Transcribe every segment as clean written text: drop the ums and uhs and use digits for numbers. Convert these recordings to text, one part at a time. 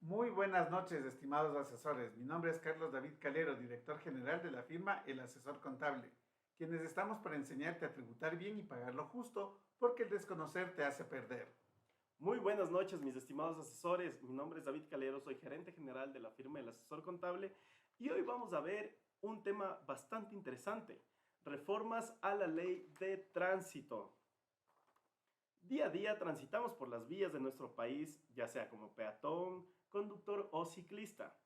Muy buenas noches, estimados asesores. Mi nombre es Carlos David Calero, director general de la firma El Asesor Contable, quienes estamos para enseñarte a tributar bien y pagar lo justo, porque el desconocer te hace perder. Muy buenas noches, mis estimados asesores. Mi nombre es David Calero, soy gerente general de la firma El Asesor Contable y hoy vamos a ver un tema bastante interesante, reformas a la ley de tránsito. Día a día transitamos por las vías de nuestro país, ya sea como peatón, conductor o ciclista,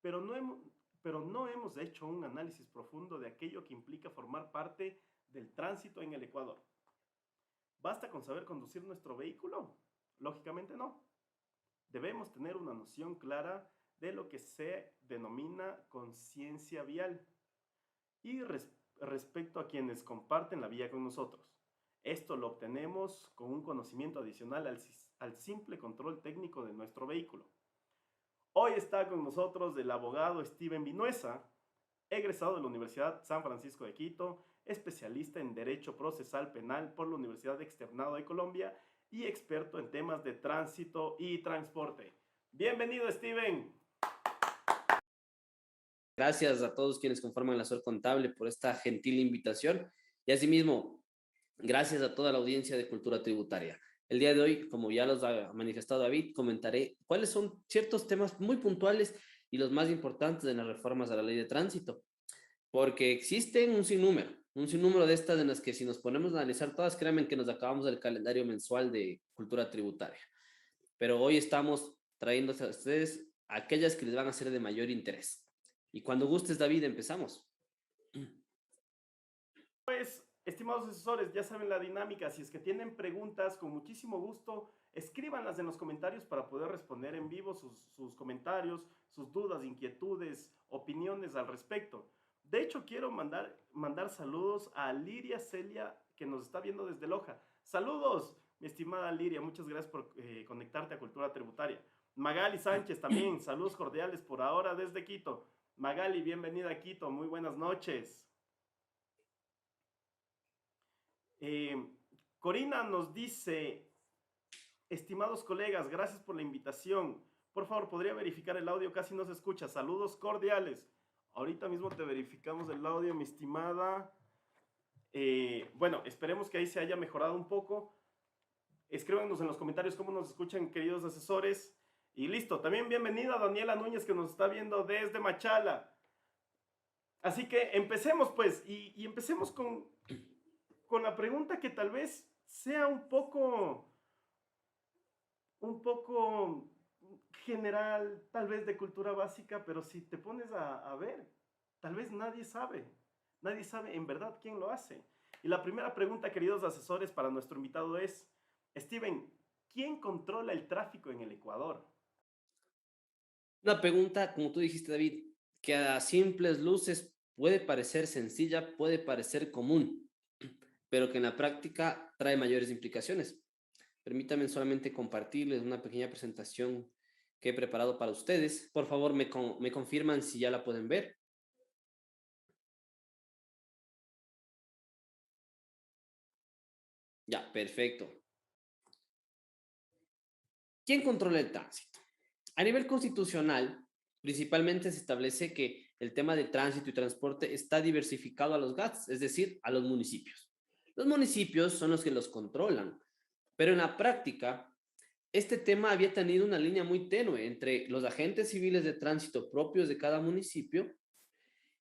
pero no hemos, pero no hemos hecho un análisis profundo de aquello que implica formar parte del tránsito en el Ecuador. ¿Basta con saber conducir nuestro vehículo? Lógicamente no. Debemos tener una noción clara de lo que se denomina conciencia vial y respecto a quienes comparten la vía con nosotros. Esto lo obtenemos con un conocimiento adicional al simple control técnico de nuestro vehículo. Hoy está con nosotros el abogado Steven Vinuesa, egresado de la Universidad San Francisco de Quito, especialista en Derecho Procesal Penal por la Universidad Externado de Colombia y experto en temas de tránsito y transporte. Bienvenido, Steven. Gracias a todos quienes conforman la SOR Contable por esta gentil invitación y asimismo, gracias a toda la audiencia de Cultura Tributaria. El día de hoy, como ya los ha manifestado David, comentaré cuáles son ciertos temas muy puntuales y los más importantes de las reformas a la ley de tránsito, porque existen un sinnúmero de estas en las que si nos ponemos a analizar todas, créanme que nos acabamos del calendario mensual de Cultura Tributaria. Pero hoy estamos trayéndose a ustedes aquellas que les van a ser de mayor interés. Y cuando gustes, David, empezamos. Pues, estimados asesores, ya saben la dinámica. Si es que tienen preguntas, con muchísimo gusto, escríbanlas en los comentarios para poder responder en vivo sus comentarios, sus dudas, inquietudes, opiniones al respecto. De hecho, quiero mandar saludos a Liria Celia, que nos está viendo desde Loja. Saludos, mi estimada Liria, muchas gracias por conectarte a Cultura Tributaria. Magali Sánchez también, saludos cordiales por ahora desde Quito. Magali, bienvenida a Quito, muy buenas noches. Eh, Corina nos dice, estimados colegas, gracias por la invitación. Por favor, ¿podría verificar el audio? Casi no se escucha. Saludos cordiales. Ahorita mismo te verificamos el audio, mi estimada. Bueno, esperemos que ahí se haya mejorado un poco. Escríbanos en los comentarios cómo nos escuchan, queridos asesores. Y listo. También bienvenida Daniela Núñez, que nos está viendo desde Machala. Así que empecemos, pues, y empecemos con la pregunta que tal vez sea un poco general, tal vez de cultura básica, pero si te pones a ver, tal vez nadie sabe en verdad quién lo hace. Y la primera pregunta, queridos asesores, para nuestro invitado es, Steven, ¿quién controla el tráfico en el Ecuador? Una pregunta, como tú dijiste, David, que a simples luces puede parecer sencilla, puede parecer común, pero que en la práctica trae mayores implicaciones. Permítanme solamente compartirles una pequeña presentación que he preparado para ustedes. Por favor, me confirman si ya la pueden ver. Ya, perfecto. ¿Quién controla el tránsito? A nivel constitucional, principalmente se establece que el tema de tránsito y transporte está diversificado a los GATS, es decir, a los municipios. Los municipios son los que los controlan, pero en la práctica, este tema había tenido una línea muy tenue entre los agentes civiles de tránsito propios de cada municipio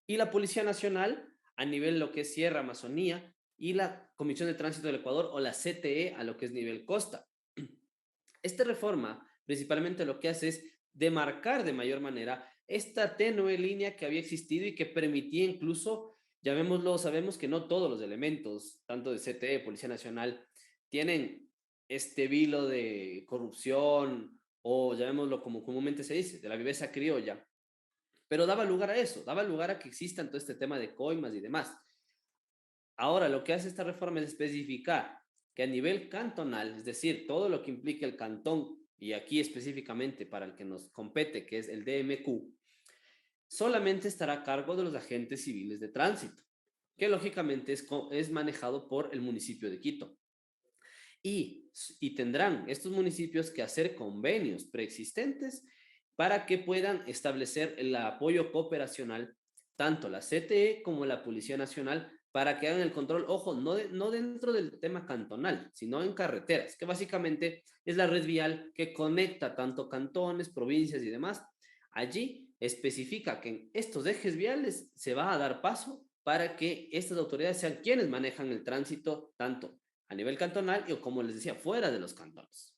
y la Policía Nacional a nivel de lo que es Sierra, Amazonía, y la Comisión de Tránsito del Ecuador o la CTE a lo que es nivel costa. Esta reforma principalmente lo que hace es demarcar de mayor manera esta tenue línea que había existido y que permitía incluso, llamémoslo, sabemos que no todos los elementos, tanto de CTE, Policía Nacional, tienen este vilo de corrupción o llamémoslo como comúnmente se dice, de la viveza criolla, pero daba lugar a eso, daba lugar a que existan todo este tema de coimas y demás. Ahora, lo que hace esta reforma es especificar que a nivel cantonal, es decir, todo lo que implica el cantón, y aquí específicamente para el que nos compete, que es el DMQ, solamente estará a cargo de los agentes civiles de tránsito, que lógicamente es manejado por el municipio de Quito. Y tendrán estos municipios que hacer convenios preexistentes para que puedan establecer el apoyo cooperacional, tanto la CTE como la Policía Nacional, para que hagan el control, ojo, no dentro del tema cantonal, sino en carreteras, que básicamente es la red vial que conecta tanto cantones, provincias y demás. Allí especifica que en estos ejes viales se va a dar paso para que estas autoridades sean quienes manejan el tránsito, tanto a nivel cantonal y, como les decía, fuera de los cantones.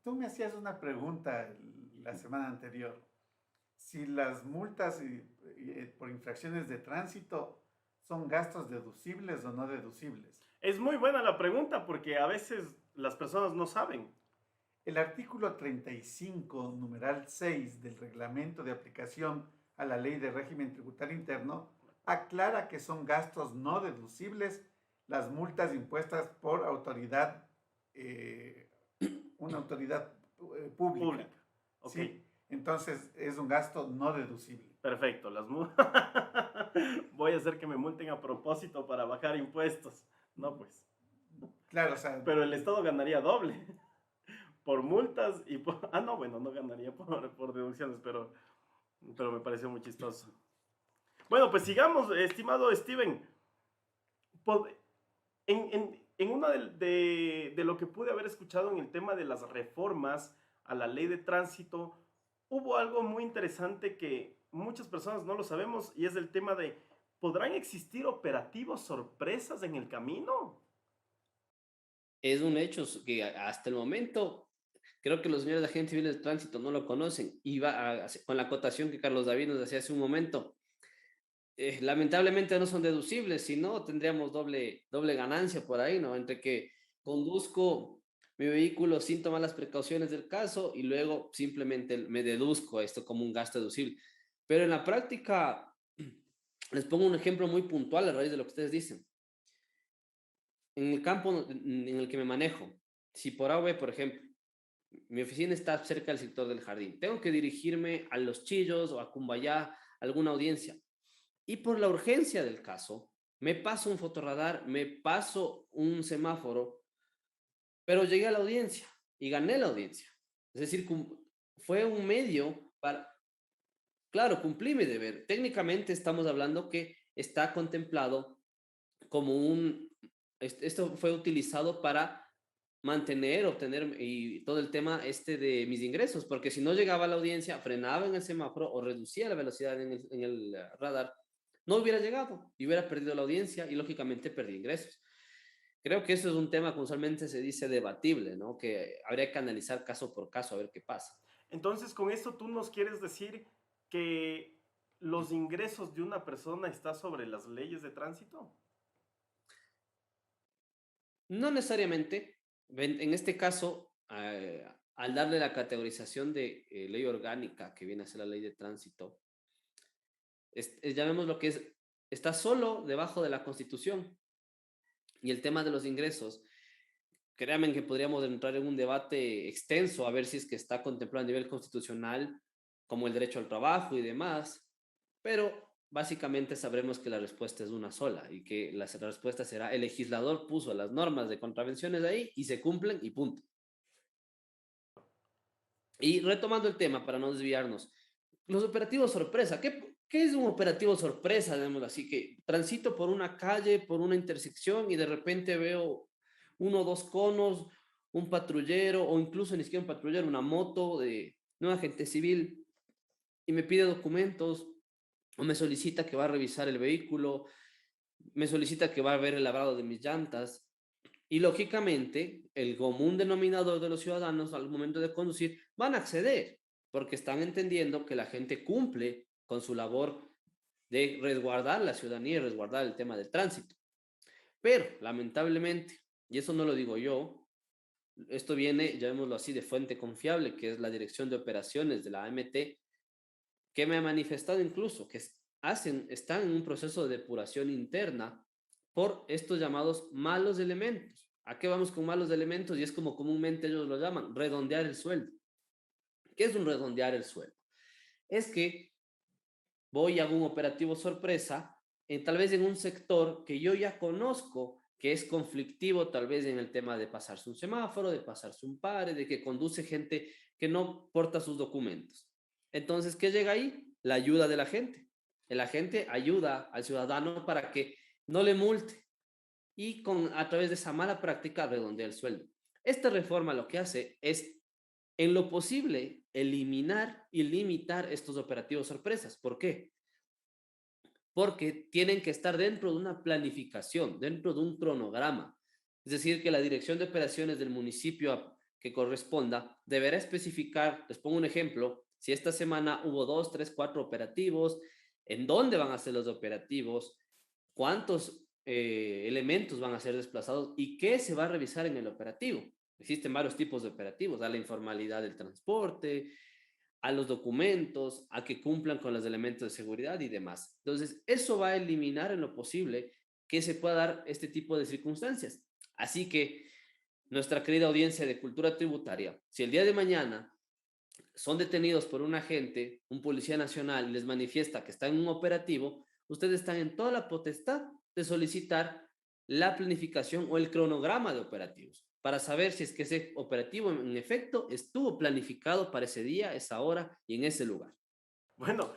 Tú me hacías una pregunta la semana anterior. Si las multas por infracciones de tránsito son gastos deducibles o no deducibles. Es muy buena la pregunta porque a veces las personas no saben. El artículo 35, numeral 6 del reglamento de aplicación a la ley de régimen tributario interno aclara que son gastos no deducibles las multas impuestas por autoridad, una autoridad pública. Ok. ¿Sí? Entonces es un gasto no deducible. Perfecto. Voy a hacer que me multen a propósito para bajar impuestos. No, pues. Claro, o sea. Pero el Estado ganaría doble. Por multas y por... Ah, no, bueno, no ganaría por deducciones, pero me pareció muy chistoso. Bueno, pues sigamos, estimado Steven. En una de lo que pude haber escuchado en el tema de las reformas a la ley de tránsito, hubo algo muy interesante que muchas personas no lo sabemos y es el tema de, ¿podrán existir operativos sorpresas en el camino? Es un hecho que hasta el momento creo que los señores de agentes civiles de tránsito no lo conocen y con la acotación que Carlos David nos hacía hace un momento. Lamentablemente no son deducibles, si no tendríamos doble ganancia por ahí, ¿no? Entre que conduzco mi vehículo sin tomar las precauciones del caso y luego simplemente me deduzco esto como un gasto deducible. Pero en la práctica, les pongo un ejemplo muy puntual a raíz de lo que ustedes dicen. En el campo en el que me manejo, si por A o B, por ejemplo, mi oficina está cerca del sector del jardín, tengo que dirigirme a Los Chillos o a Cumbayá, a alguna audiencia. Y por la urgencia del caso, me paso un fotorradar, me paso un semáforo, pero llegué a la audiencia y gané la audiencia. Es decir, fue un medio para, claro, cumplí mi deber. Técnicamente estamos hablando que está contemplado como esto fue utilizado para mantener, obtener y todo el tema de mis ingresos, porque si no llegaba a la audiencia, frenaba en el semáforo o reducía la velocidad en el radar, no hubiera llegado y hubiera perdido la audiencia y lógicamente perdí ingresos. Creo que eso es un tema que usualmente se dice debatible, ¿no? Que habría que analizar caso por caso a ver qué pasa. Entonces, con esto tú nos quieres decir que los ingresos de una persona están sobre las leyes de tránsito. No necesariamente. En este caso, al darle la categorización de ley orgánica que viene a ser la ley de tránsito, llamemos lo que está solo debajo de la Constitución. Y el tema de los ingresos, créanme que podríamos entrar en un debate extenso a ver si es que está contemplado a nivel constitucional, como el derecho al trabajo y demás, pero básicamente sabremos que la respuesta es una sola y que la respuesta será: el legislador puso las normas de contravenciones ahí y se cumplen y punto. Y retomando el tema para no desviarnos, los operativos sorpresa, ¿qué es un operativo sorpresa? Digamos así, que transito por una calle, por una intersección y de repente veo uno o dos conos, un patrullero o incluso ni siquiera un patrullero, una moto de un agente civil y me pide documentos o me solicita que va a revisar el vehículo, me solicita que va a ver el lavado de mis llantas. Y lógicamente, el común denominador de los ciudadanos al momento de conducir van a acceder, porque están entendiendo que la gente cumple con su labor de resguardar la ciudadanía y resguardar el tema del tránsito. Pero, lamentablemente, y eso no lo digo yo, esto viene, llamémoslo así, de fuente confiable, que es la Dirección de Operaciones de la AMT, que me ha manifestado incluso que están en un proceso de depuración interna por estos llamados malos elementos. ¿A qué vamos con malos elementos? Y es como comúnmente ellos lo llaman, redondear el sueldo. ¿Qué es un redondear el sueldo? Es que voy a un operativo sorpresa, tal vez en un sector que yo ya conozco que es conflictivo tal vez en el tema de pasarse un semáforo, de pasarse un pare, de que conduce gente que no porta sus documentos. Entonces, ¿qué llega ahí? La ayuda de la gente. El agente ayuda al ciudadano para que no le multe y a través de esa mala práctica redondea el sueldo. Esta reforma lo que hace es, en lo posible, eliminar y limitar estos operativos sorpresas. ¿Por qué? Porque tienen que estar dentro de una planificación, dentro de un cronograma. Es decir, que la dirección de operaciones del municipio que corresponda deberá especificar, les pongo un ejemplo, si esta semana hubo 2, 3, 4 operativos, en dónde van a ser los operativos, cuántos elementos van a ser desplazados y qué se va a revisar en el operativo. Existen varios tipos de operativos, a la informalidad del transporte, a los documentos, a que cumplan con los elementos de seguridad y demás. Entonces, eso va a eliminar en lo posible que se pueda dar este tipo de circunstancias. Así que nuestra querida audiencia de cultura tributaria, si el día de mañana son detenidos por un agente, un policía nacional, y les manifiesta que está en un operativo, ustedes están en toda la potestad de solicitar la planificación o el cronograma de operativos para saber si es que ese operativo en efecto estuvo planificado para ese día, esa hora y en ese lugar. Bueno,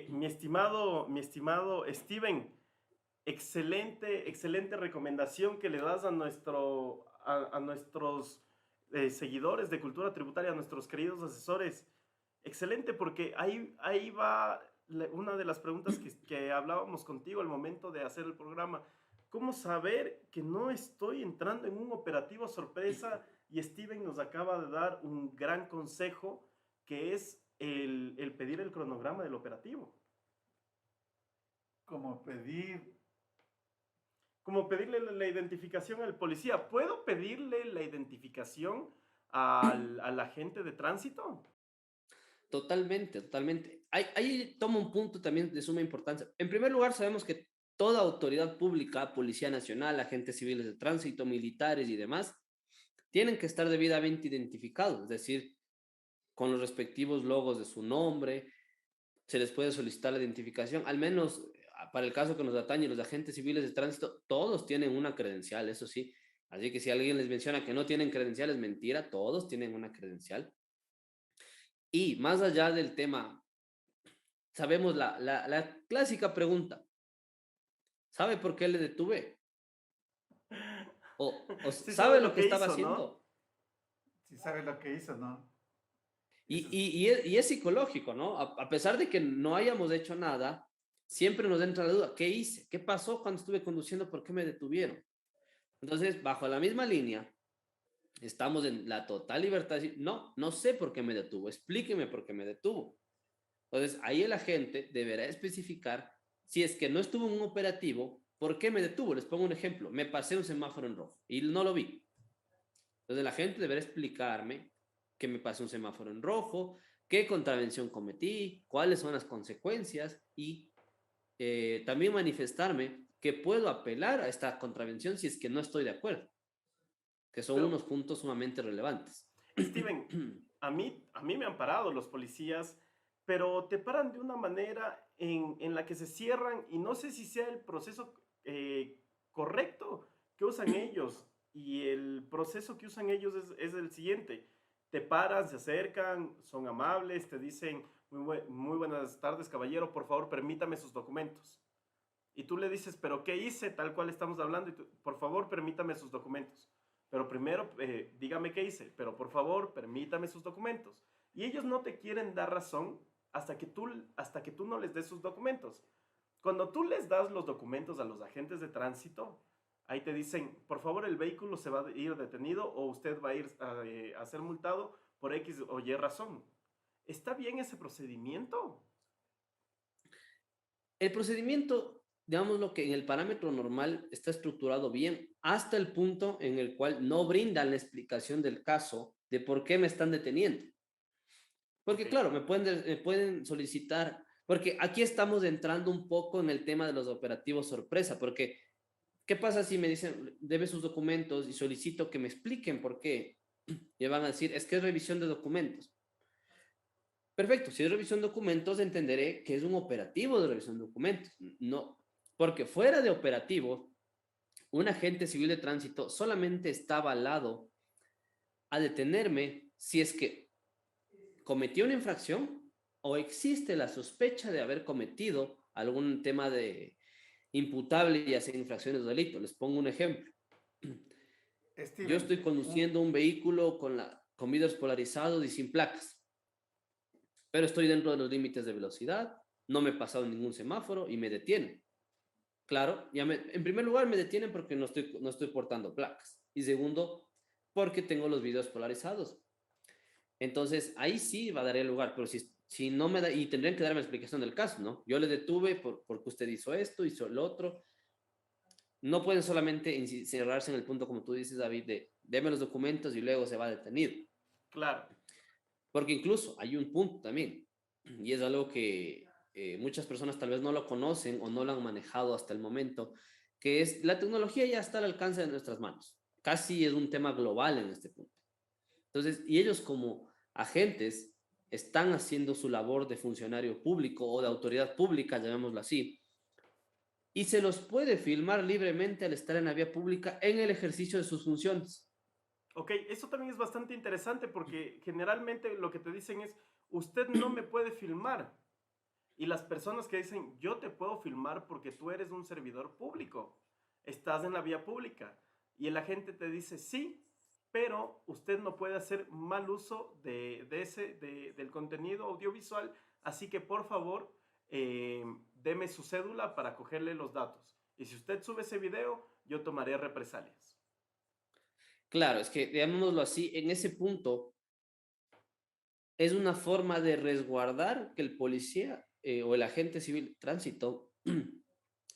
mi estimado Steven, excelente, excelente recomendación que le das a nuestros seguidores de cultura tributaria, a nuestros queridos asesores. Excelente, porque ahí va una de las preguntas que hablábamos contigo al momento de hacer el programa. ¿Cómo saber que no estoy entrando en un operativo sorpresa? Y Steven nos acaba de dar un gran consejo, que es el pedir el cronograma del operativo. Como pedir. Como pedirle la identificación al policía. ¿Puedo pedirle la identificación al agente de tránsito? Totalmente, totalmente. Ahí toma un punto también de suma importancia. En primer lugar, sabemos que toda autoridad pública, Policía Nacional, agentes civiles de tránsito, militares y demás, tienen que estar debidamente identificados, es decir, con los respectivos logos de su nombre, se les puede solicitar la identificación, al menos para el caso que nos atañe, los agentes civiles de tránsito, todos tienen una credencial, eso sí. Así que si alguien les menciona que no tienen credencial, es mentira, todos tienen una credencial. Y más allá del tema, sabemos la clásica pregunta, ¿sabe por qué le detuve? ¿O Sí sabe sabe lo lo que que estaba hizo, ¿no? haciendo? Si sabe lo que hizo, ¿no? Y, Eso es. y, y, es, y es psicológico, ¿no? A pesar de que no hayamos hecho nada, siempre nos entra la duda, ¿qué hice? ¿Qué pasó cuando estuve conduciendo? ¿Por qué me detuvieron? Entonces, bajo la misma línea, estamos en la total libertad de decir, no, no sé por qué me detuvo, explíqueme por qué me detuvo. Entonces, ahí el agente deberá especificar si es que no estuvo en un operativo, ¿por qué me detuvo? Les pongo un ejemplo, me pasé un semáforo en rojo y no lo vi. Entonces, el agente deberá explicarme que me pasé un semáforo en rojo, qué contravención cometí, cuáles son las consecuencias y también manifestarme que puedo apelar a esta contravención si es que no estoy de acuerdo, que son Pero unos puntos sumamente relevantes. Steven, a mí me han parado los policías, pero te paran de una manera en la que se cierran y no sé si sea el proceso correcto que usan ellos. Y el proceso que usan ellos es el siguiente. Te paran, se acercan, son amables, te dicen, muy buenas tardes, caballero, por favor, permítame sus documentos. Y tú le dices, pero ¿qué hice? Tal cual estamos hablando, y tú, por favor, permítame sus documentos. Pero primero, dígame qué hice, pero por favor, permítame sus documentos. Y ellos no te quieren dar razón hasta que tú no les des sus documentos. Cuando tú les das los documentos a los agentes de tránsito, ahí te dicen, por favor, el vehículo se va a ir detenido o usted va a ir a ser multado por X o Y razón. ¿Está bien ese procedimiento? El procedimiento, digamos lo que en el parámetro normal está estructurado bien hasta el punto en el cual no brindan la explicación del caso de por qué me están deteniendo. Ok. Porque claro, me pueden solicitar, porque aquí estamos entrando un poco en el tema de los operativos sorpresa, porque ¿qué pasa si me dicen, debe sus documentos y solicito que me expliquen por qué? Y van a decir, es que es revisión de documentos. Perfecto, si es revisión de documentos, entenderé que es un operativo de revisión de documentos. No, porque fuera de operativo, un agente civil de tránsito solamente está avalado a detenerme si es que cometió una infracción o existe la sospecha de haber cometido algún tema de imputable, ya sea infracciones o delito. Les pongo un ejemplo. Yo Steven, estoy conduciendo un vehículo con vidrios polarizados y sin placas, pero estoy dentro de los límites de velocidad, no me he pasado ningún semáforo y me detienen. Claro, en primer lugar me detienen porque no estoy portando placas. Y segundo, porque tengo los vidrios polarizados. Entonces, ahí sí va a dar el lugar, pero si no me da, y tendrían que darme la explicación del caso, ¿no? Yo le detuve porque usted hizo esto, hizo lo otro. No pueden solamente cerrarse en el punto, como tú dices, David, de deme los documentos y luego se va detenido. Claro, Porque incluso hay un punto también, y es algo que muchas personas tal vez no lo conocen o no lo han manejado hasta el momento, que es la tecnología ya está al alcance de nuestras manos. Casi es un tema global en este punto. Entonces, y ellos como agentes están haciendo su labor de funcionario público o de autoridad pública, llamémoslo así, y se los puede filmar libremente al estar en la vía pública en el ejercicio de sus funciones. ok, eso también es bastante interesante porque generalmente lo que te dicen es, usted no me puede filmar. Y las personas que dicen, yo te puedo filmar porque tú eres un servidor público, estás en la vía pública. Y el agente te dice, sí, pero usted no puede hacer mal uso del contenido audiovisual, así que por favor, deme su cédula para cogerle los datos. Y si usted sube ese video, yo tomaré represalias. Claro, es que, digámoslo así, en ese punto es una forma de resguardar que el policía o el agente civil de tránsito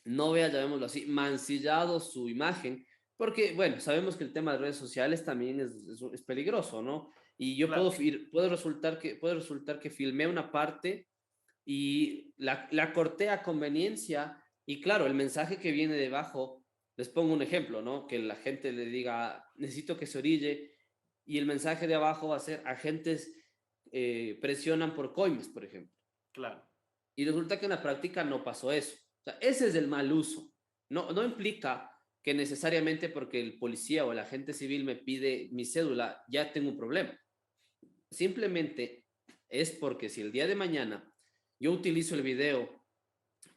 no vea, llamémoslo así, mancillado su imagen, porque, bueno, sabemos que el tema de redes sociales también es peligroso, ¿no? Y yo Claro, puede resultar que filmé una parte y la corté a conveniencia, y claro, el mensaje que viene debajo, les pongo un ejemplo, ¿no? Que la gente le diga, necesito que se orille, y el mensaje de abajo va a ser, agentes presionan por coimas, por ejemplo. claro. Y resulta que en la práctica no pasó eso. O sea, ese es el mal uso. No implica que necesariamente porque el policía o el agente civil me pide mi cédula, ya tengo un problema. Simplemente es porque si el día de mañana yo utilizo el video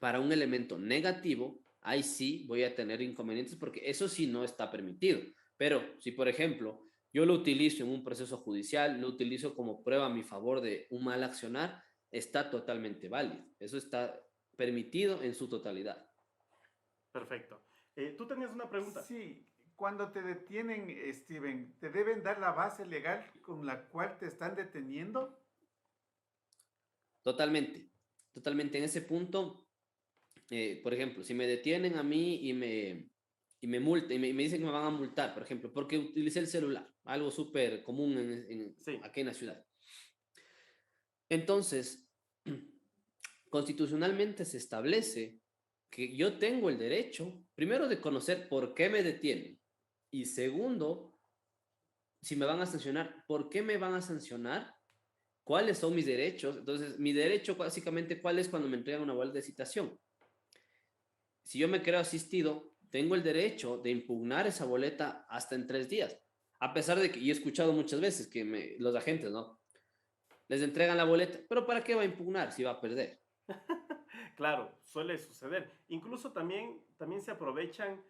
para un elemento negativo, ahí sí voy a tener inconvenientes porque eso sí no está permitido. Pero si, por ejemplo, yo lo utilizo en un proceso judicial, lo utilizo como prueba a mi favor de un mal accionar, está totalmente válido. Eso está permitido en su totalidad. Perfecto. Tú tenías una pregunta. sí, cuando te detienen, Steven, ¿te deben dar la base legal con la cual te están deteniendo? Totalmente. Totalmente. En ese punto, por ejemplo, si me detienen a mí y me dicen que me van a multar, por ejemplo, porque utilicé el celular, algo súper común Sí, aquí en la ciudad. Entonces, constitucionalmente se establece que yo tengo el derecho, primero, de conocer por qué me detienen y segundo, si me van a sancionar, por qué me van a sancionar, cuáles son mis derechos. Entonces, mi derecho básicamente, ¿cuál es cuando me entregan una boleta de citación? Si yo me creo asistido, tengo el derecho de impugnar esa boleta hasta en 3 días. A pesar de que, y he escuchado muchas veces que los agentes, ¿no? Les entregan la boleta, pero ¿para qué va a impugnar si va a perder? claro, suele suceder. Incluso también se aprovechan,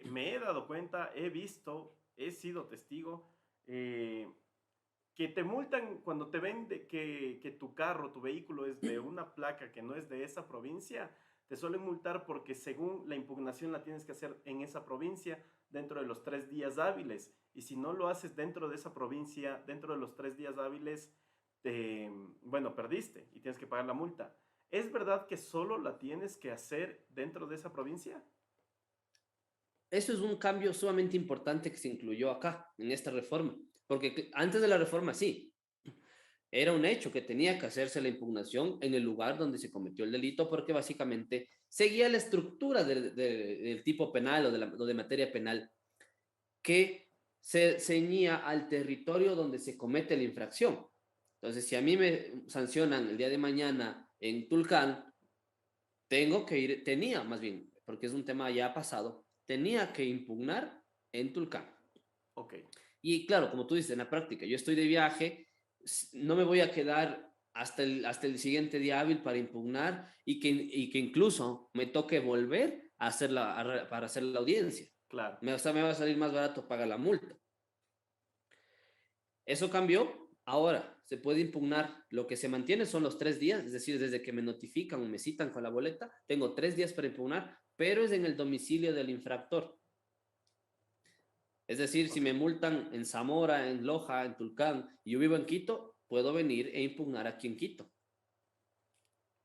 me he dado cuenta, he visto, he sido testigo, eh, que te multan cuando te ven que tu carro, tu vehículo es de una placa que no es de esa provincia, te suelen multar porque según la impugnación la tienes que hacer en esa provincia dentro de los 3 días hábiles. Y si no lo haces dentro de esa provincia, dentro de los 3 días hábiles, bueno, perdiste y tienes que pagar la multa. ¿Es verdad que solo la tienes que hacer dentro de esa provincia? Eso es un cambio sumamente importante que se incluyó acá, en esta reforma, porque antes de la reforma sí, era un hecho que tenía que hacerse la impugnación en el lugar donde se cometió el delito, porque básicamente seguía la estructura del tipo penal o de materia penal que se ceñía al territorio donde se comete la infracción. Entonces, si a mí me sancionan el día de mañana en Tulcán, tenía más bien, porque es un tema ya pasado, tenía que impugnar en Tulcán. Ok, Y claro, como tú dices, en la práctica, yo estoy de viaje, no me voy a quedar hasta el siguiente día hábil para impugnar y que incluso me toque volver a hacer para hacer la audiencia. claro. O sea, me va a salir más barato pagar la multa. Eso cambió. Ahora se puede impugnar. Lo que se mantiene son los 3 días, es decir, desde que me notifican o me citan con la boleta, tengo 3 días para impugnar, pero es en el domicilio del infractor. Es decir, si Ok, me multan en Zamora, en Loja, en Tulcán, y yo vivo en Quito, puedo venir e impugnar aquí en Quito.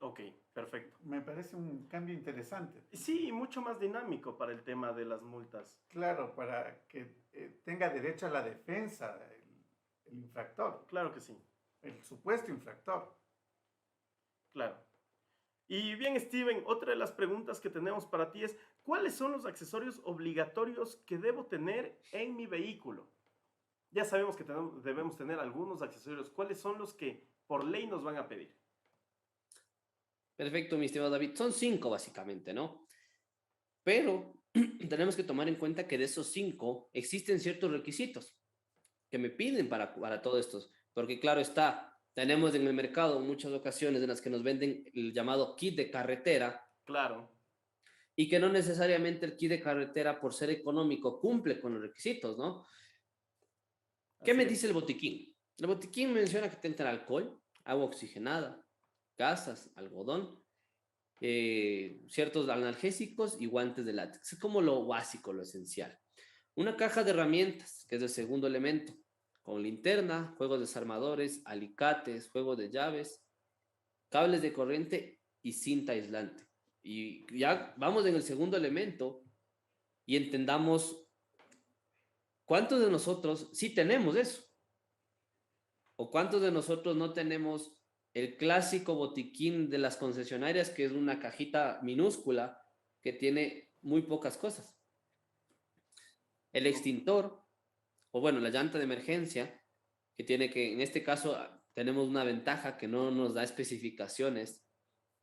ok, perfecto. Me parece un cambio interesante. Sí, mucho más dinámico para el tema de las multas. Claro, para que tenga derecho a la defensa el infractor, Claro que sí, el supuesto infractor. claro. Y bien, Steven, otra de las preguntas que tenemos para ti es, ¿cuáles son los accesorios obligatorios que debo tener en mi vehículo? Ya sabemos que debemos tener algunos accesorios. ¿Cuáles son los que por ley nos van a pedir? Perfecto, mi estimado David. Son 5 básicamente, ¿no? Pero tenemos que tomar en cuenta que de esos 5 existen ciertos requisitos que me piden para todo esto. Porque claro está, tenemos en el mercado muchas ocasiones en las que nos venden el llamado kit de carretera Claro, y que no necesariamente el kit de carretera, por ser económico, cumple con los requisitos, ¿no? ¿Qué así me dice es. el botiquín? El botiquín menciona que tendrá alcohol, agua oxigenada, gasas, algodón, ciertos analgésicos y guantes de látex. Es como lo básico, lo esencial. Una caja de herramientas, que es el segundo elemento, con linterna, juegos desarmadores, alicates, juegos de llaves, cables de corriente y cinta aislante. Y ya vamos en el segundo elemento y entendamos cuántos de nosotros sí tenemos eso o cuántos de nosotros no tenemos el clásico botiquín de las concesionarias, que es una cajita minúscula que tiene muy pocas cosas. El extintor, o bueno, la llanta de emergencia, que tiene que, en este caso, tenemos una ventaja que no nos da especificaciones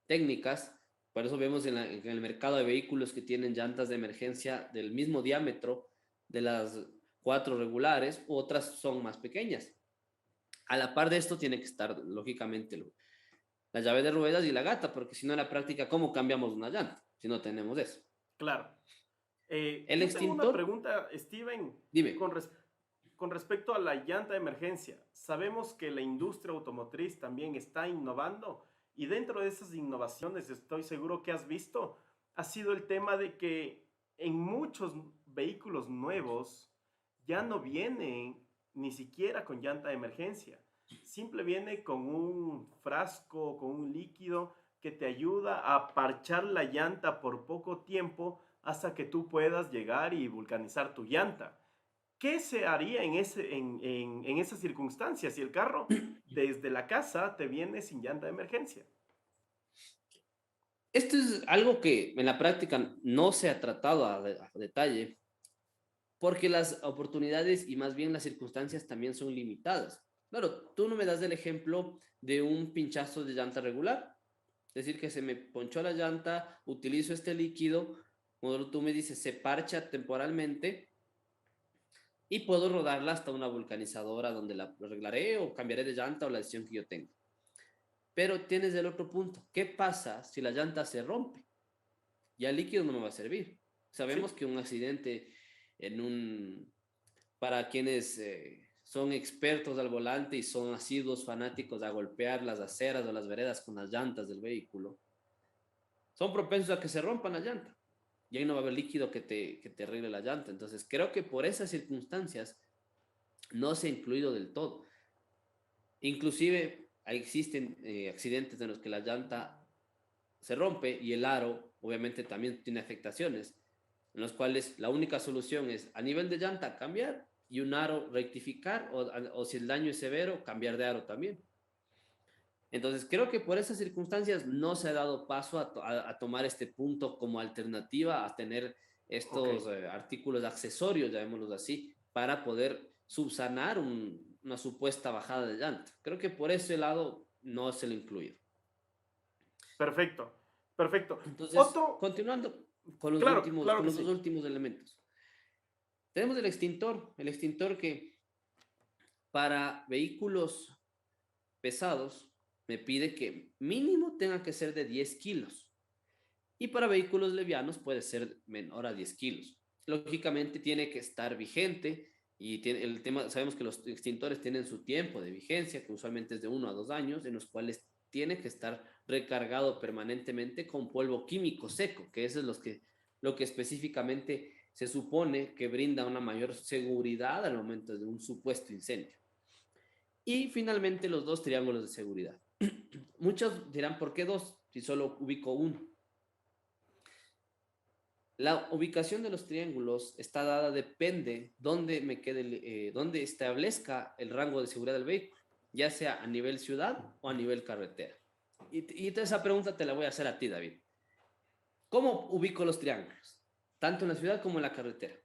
técnicas. Por eso vemos en el mercado de vehículos que tienen llantas de emergencia del mismo diámetro de las 4 regulares, otras son más pequeñas. A la par de esto tiene que estar, lógicamente, la llave de ruedas y la gata, porque si no en la práctica, ¿cómo cambiamos una llanta si no tenemos eso? Claro. El Yo tengo una extintor, pregunta, Steven, dime. con, res- con respecto a la llanta de emergencia. Sabemos que la industria automotriz también está innovando y dentro de esas innovaciones, estoy seguro que has visto, ha sido el tema de que en muchos vehículos nuevos ya no vienen ni siquiera con llanta de emergencia. Simple viene con un frasco, con un líquido que te ayuda a parchar la llanta por poco tiempo hasta que tú puedas llegar y vulcanizar tu llanta. ¿Qué se haría en esas circunstancias si el carro desde la casa te viene sin llanta de emergencia? Esto es algo que en la práctica no se ha tratado a detalle, porque las oportunidades y más bien las circunstancias también son limitadas. Claro, tú no me das el ejemplo de un pinchazo de llanta regular, es decir, que se me ponchó la llanta, utilizo este líquido, como tú me dices, se parcha temporalmente y puedo rodarla hasta una vulcanizadora donde la arreglaré o cambiaré de llanta o la decisión que yo tenga. Pero tienes el otro punto. ¿Qué pasa si la llanta se rompe? Ya el líquido no me va a servir. Sabemos Sí, que un accidente para quienes son expertos al volante y son asiduos fanáticos a golpear las aceras o las veredas con las llantas del vehículo, son propensos a que se rompan la llanta. Y ahí no va a haber líquido que te arregle la llanta. Entonces, creo que por esas circunstancias no se ha incluido del todo. Inclusive, existen accidentes en los que la llanta se rompe y el aro, obviamente, también tiene afectaciones, en los cuales la única solución es a nivel de llanta cambiar y un aro rectificar o si el daño es severo, cambiar de aro también. Entonces, creo que por esas circunstancias no se ha dado paso a tomar este punto como alternativa a tener ok, estos artículos accesorios, llamémoslos así, para poder subsanar una supuesta bajada de llanta. Creo que por ese lado no se lo incluye. perfecto, perfecto. Entonces, Otro, continuando. Claro, claro con que los dos sí. últimos elementos. Tenemos el extintor que para vehículos pesados me pide que mínimo tenga que ser de 10 kilos y para vehículos livianos puede ser menor a 10 kilos. Lógicamente tiene que estar vigente y tiene, el tema, sabemos que los extintores tienen su tiempo de vigencia, que usualmente es de 1 a 2 años, en los cuales tiene que estar recargado permanentemente con polvo químico seco, que eso es lo que específicamente se supone que brinda una mayor seguridad al momento de un supuesto incendio. Y finalmente los dos triángulos de seguridad. Muchos dirán, ¿por qué dos si solo ubico uno? La ubicación de los triángulos está dada, depende dónde me quede, dónde establezca el rango de seguridad del vehículo, ya sea a nivel ciudad o a nivel carretera. Y esa pregunta te la voy a hacer a ti, David. ¿Cómo ubico los triángulos? Tanto en la ciudad como en la carretera.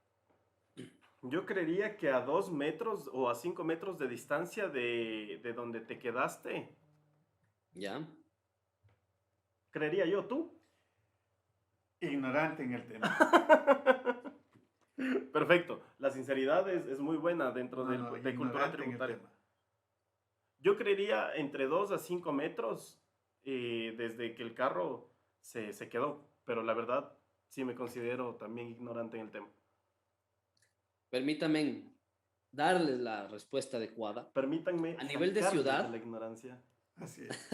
Yo creería que a 2 metros o a 5 metros de distancia de donde te quedaste, ¿Ya? creería yo, ¿tú? Ignorante en el tema. Perfecto. La sinceridad es muy buena dentro de cultura ignorante en el tributaria. tema. Yo creería entre 2 a 5 metros desde que el carro se quedó, pero la verdad sí me considero también ignorante en el tema. Permítame darles la respuesta adecuada. Permítanme A nivel de sacarles de la ciudad, ignorancia. Así es.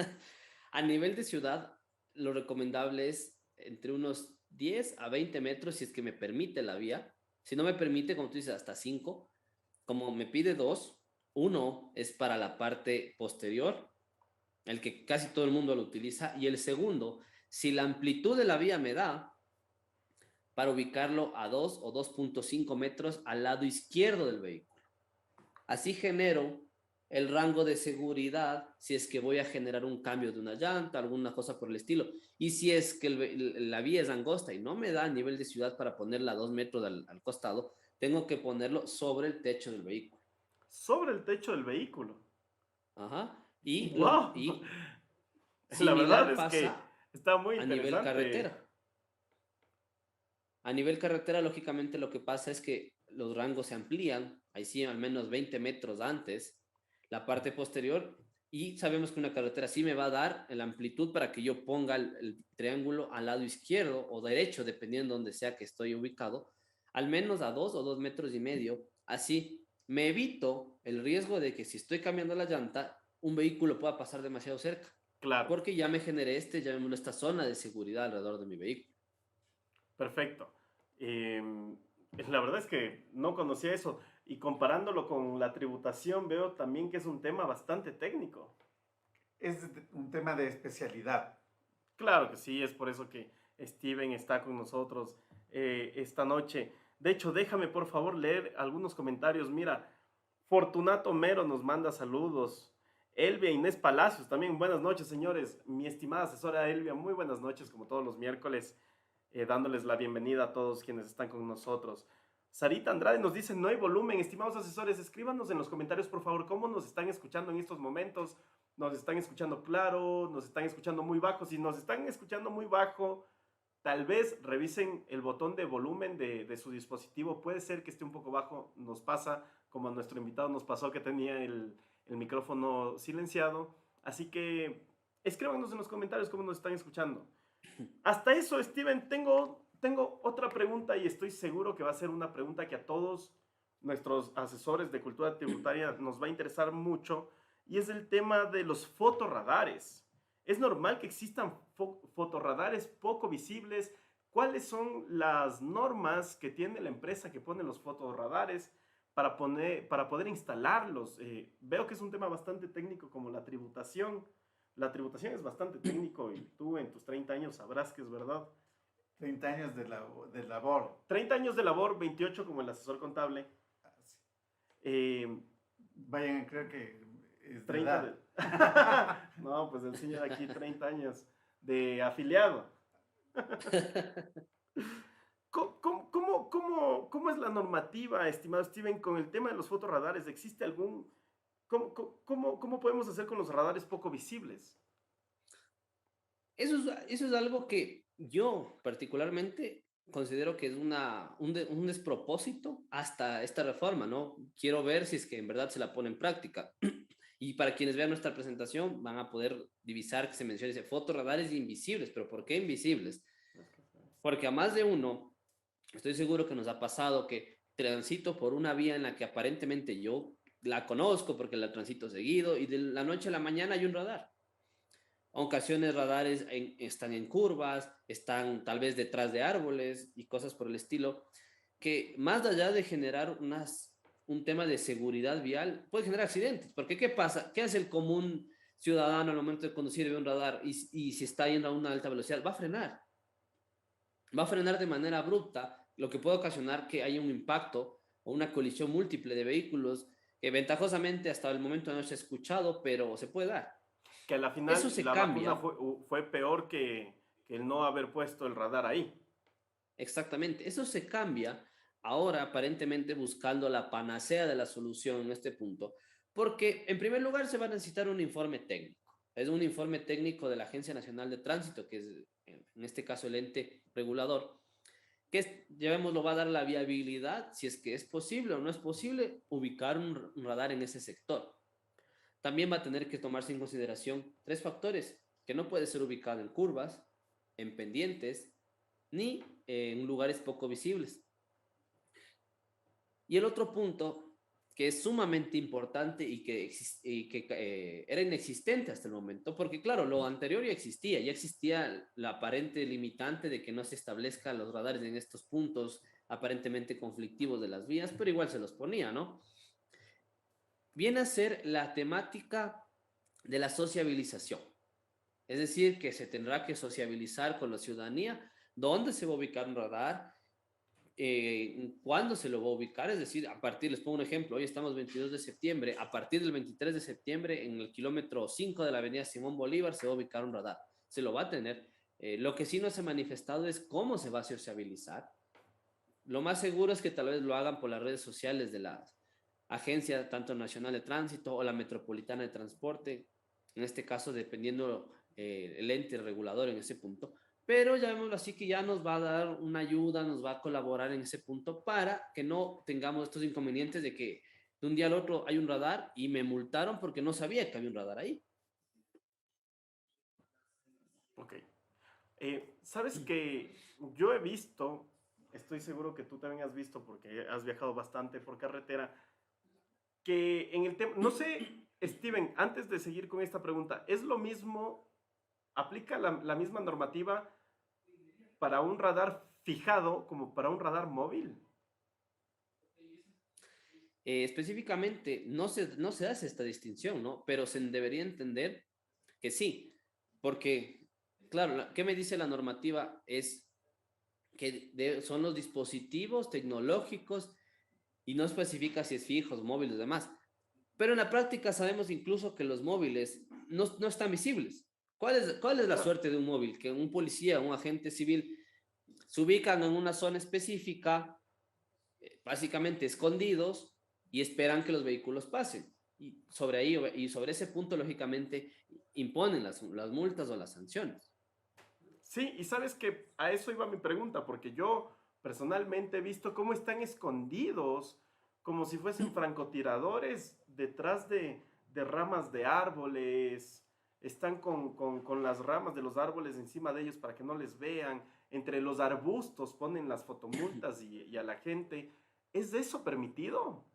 a nivel de ciudad, lo recomendable es entre unos 10 a 20 metros si es que me permite la vía. Si no me permite, como tú dices, hasta 5. Como me pide 2, uno es para la parte posterior, el que casi todo el mundo lo utiliza, y el segundo, si la amplitud de la vía me da, para ubicarlo a 2 o 2.5 metros al lado izquierdo del vehículo. Así genero el rango de seguridad si es que voy a generar un cambio de una llanta, alguna cosa por el estilo. Y si es que la vía es angosta y no me da a nivel de ciudad para ponerla a 2 metros al costado, tengo que ponerlo sobre el techo del vehículo. Sobre el techo del vehículo. Ajá. ¡Wow! Y La verdad similar es que pasa está muy a nivel interesante. carretera. A nivel carretera, lógicamente, lo que pasa es que los rangos se amplían, ahí sí, al menos 20 metros antes, la parte posterior, y sabemos que una carretera sí me va a dar la amplitud para que yo ponga el triángulo al lado izquierdo o derecho, dependiendo de donde sea que estoy ubicado, al menos a 2 o 2,5 metros. Así me evito el riesgo de que si estoy cambiando la llanta, un vehículo pueda pasar demasiado cerca, Claro, porque ya me generé llamémoslo, esta zona de seguridad alrededor de mi vehículo. perfecto. La verdad es que no conocía eso. Y comparándolo con la tributación, veo también que es un tema bastante técnico. Es un tema de especialidad. Claro que sí, es por eso que Steven está con nosotros esta noche. De hecho, déjame por favor leer algunos comentarios. Mira, Fortunato Mero nos manda saludos. Elvia Inés Palacios, también buenas noches, señores. Mi estimada asesora Elvia, muy buenas noches, como todos los miércoles, dándoles la bienvenida a todos quienes están con nosotros. Sarita Andrade nos dice, no hay volumen. Estimados asesores, escríbanos en los comentarios, por favor, cómo nos están escuchando en estos momentos. Nos están escuchando claro, nos están escuchando muy bajo. Si nos están escuchando muy bajo, tal vez revisen el botón de volumen de su dispositivo. Puede ser que esté un poco bajo. Nos pasa, como a nuestro invitado nos pasó, que tenía el micrófono silenciado. Así que escríbanos en los comentarios cómo nos están escuchando. Hasta eso, Steven, tengo otra pregunta y estoy seguro que va a ser una pregunta que a todos nuestros asesores de cultura tributaria nos va a interesar mucho, y es el tema de los fotorradares. ¿Es normal que existan fotorradares poco visibles? ¿Cuáles son las normas que tiene la empresa que pone los fotorradares para poder instalarlos? Veo que es un tema bastante técnico como la tributación. La tributación es bastante técnico y tú en tus 30 años sabrás que es verdad. 30 años de labor. 30 años de labor, 28 como el asesor contable. Vayan a creer que es de 30 edad. No, pues el señor aquí 30 años de afiliado. ¿Cómo es la normativa, estimado Steven, con el tema de los fotorradares? ¿Existe algún... ¿Cómo podemos hacer con los radares poco visibles? Eso es algo que yo particularmente considero que es un despropósito hasta esta reforma, ¿no? Quiero ver si es que en verdad se la pone en práctica. Y para quienes vean nuestra presentación van a poder divisar que se menciona, dice, fotorradares invisibles, pero ¿por qué invisibles? Porque a más de uno, estoy seguro que nos ha pasado que transito por una vía en la que aparentemente yo la conozco porque la transito seguido y de la noche a la mañana hay un radar. A ocasiones radares están en curvas, están tal vez detrás de árboles y cosas por el estilo, que más allá de generar un tema de seguridad vial, puede generar accidentes. Porque ¿qué pasa? ¿Qué hace el común ciudadano al momento de conducir y ve un radar y si está yendo a una alta velocidad? Va a frenar. Va a frenar de manera abrupta, lo que puede ocasionar que haya un impacto o una colisión múltiple de vehículos que ventajosamente hasta el momento no se ha escuchado, pero se puede dar. Que a la Eso final se la vacuna cambia. fue peor que el no haber puesto el radar ahí. Exactamente, eso se cambia ahora aparentemente buscando la panacea de la solución en este punto, porque en primer lugar se va a necesitar un informe técnico. Es un informe técnico de la Agencia Nacional de Tránsito, que es en este caso el ente regulador, que lo va a dar la viabilidad, si es que es posible o no es posible, ubicar un radar en ese sector. También va a tener que tomarse en consideración tres factores, que no puede ser ubicado en curvas, en pendientes, ni en lugares poco visibles. Y el otro punto que es sumamente importante y que era inexistente hasta el momento, porque claro, lo anterior ya existía la aparente limitante de que no se establezcan los radares en estos puntos aparentemente conflictivos de las vías, pero igual se los ponía, ¿no? Viene a ser la temática de la sociabilización. Es decir, que se tendrá que sociabilizar con la ciudadanía dónde se va a ubicar un radar, cuándo se lo va a ubicar, es decir, a partir, les pongo un ejemplo, hoy estamos 22 de septiembre, a partir del 23 de septiembre en el kilómetro 5 de la avenida Simón Bolívar se va a ubicar un radar, se lo va a tener. Lo que sí no se ha manifestado es cómo se va a sociabilizar. Lo más seguro es que tal vez lo hagan por las redes sociales de las agencias, tanto Nacional de Tránsito o la Metropolitana de Transporte, en este caso dependiendo el ente regulador en ese punto, pero ya vemos así que ya nos va a dar una ayuda, nos va a colaborar en ese punto para que no tengamos estos inconvenientes de que de un día al otro hay un radar y me multaron porque no sabía que había un radar ahí. Ok. Sabes que yo he visto, estoy seguro que tú también has visto porque has viajado bastante por carretera, que en el tema, no sé, Steven, antes de seguir con esta pregunta, ¿es lo mismo, aplica la misma normativa para un radar fijado como para un radar móvil? Específicamente, no se hace esta distinción, ¿no? Pero se debería entender que sí, porque, claro, ¿qué me dice la normativa? Es que son los dispositivos tecnológicos y no especifica si es fijos, móviles y demás. Pero en la práctica sabemos incluso que los móviles no están visibles. ¿Cuál es la Claro. suerte de un móvil? Que un policía, un agente civil se ubican en una zona específica, básicamente escondidos, y esperan que los vehículos pasen. Y sobre ese punto, lógicamente, imponen las multas o las sanciones. Sí, y sabes que a eso iba mi pregunta, porque yo personalmente he visto cómo están escondidos, como si fuesen francotiradores detrás de ramas de árboles, están con las ramas de los árboles encima de ellos para que no les vean, entre los arbustos ponen las fotomultas y a la gente. ¿Es eso permitido?